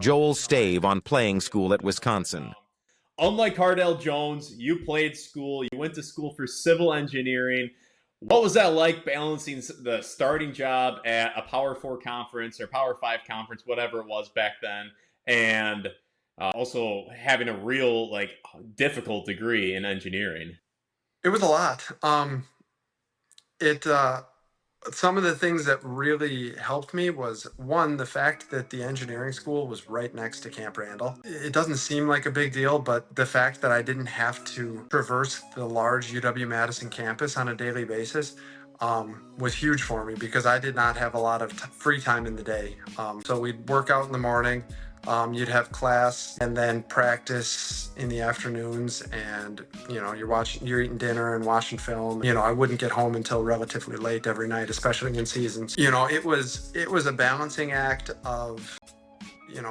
Joel Stave on playing school at Wisconsin. Unlike Cardell Jones, you played school. You went to school for civil engineering. What was that like balancing the starting job at a Power Four conference or Power Five conference, whatever it was back then, and also having a real difficult degree in engineering? It was a lot. It Some of the things that really helped me was one, the fact that the engineering school was right next to Camp Randall. It doesn't seem like a big deal, but the fact that I didn't have to traverse the large UW-Madison campus on a daily basis was huge for me because I did not have a lot of free time in the day. So we'd work out in the morning. You'd have class and then practice in the afternoons, and you're eating dinner and watching film. I wouldn't get home until relatively late every night, especially in seasons. It was a balancing act of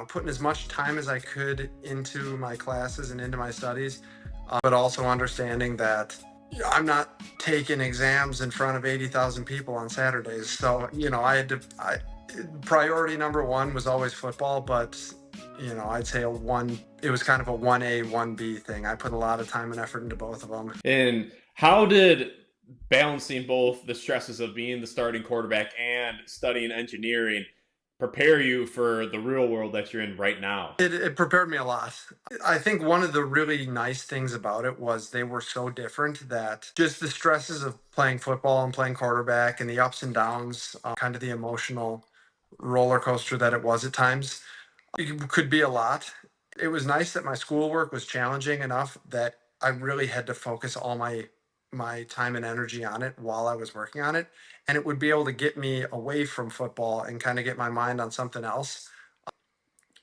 putting as much time as I could into my classes and into my studies, but also understanding that I'm not taking exams in front of 80,000 people on Saturdays. So priority number one was always football, but I'd say it was kind of a 1A, 1B thing. I put a lot of time and effort into both of them. And how did balancing both the stresses of being the starting quarterback and studying engineering prepare you for the real world that you're in right now? It prepared me a lot. I think one of the really nice things about it was they were so different that just the stresses of playing football and playing quarterback and the ups and downs, kind of the emotional roller coaster that it was at times, it could be a lot. It was nice that my schoolwork was challenging enough that I really had to focus all my time and energy on it while I was working on it, and it would be able to get me away from football and kind of get my mind on something else.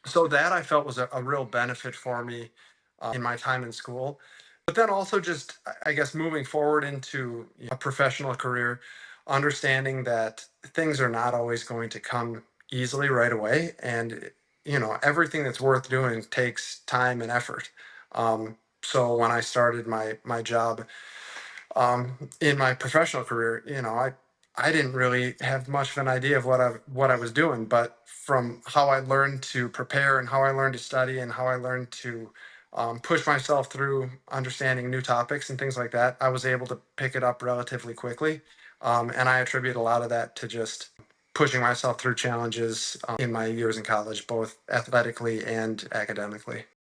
So that I felt was a real benefit for me in my time in school. But then also just, I guess, moving forward into a professional career, understanding that things are not always going to come easily right away. And, everything that's worth doing takes time and effort. So when I started my job in my professional career, I didn't really have much of an idea of what I was doing, but from how I learned to prepare and how I learned to study and how I learned to push myself through understanding new topics and things like that, I was able to pick it up relatively quickly, and I attribute a lot of that to just pushing myself through challenges in my years in college, both athletically and academically.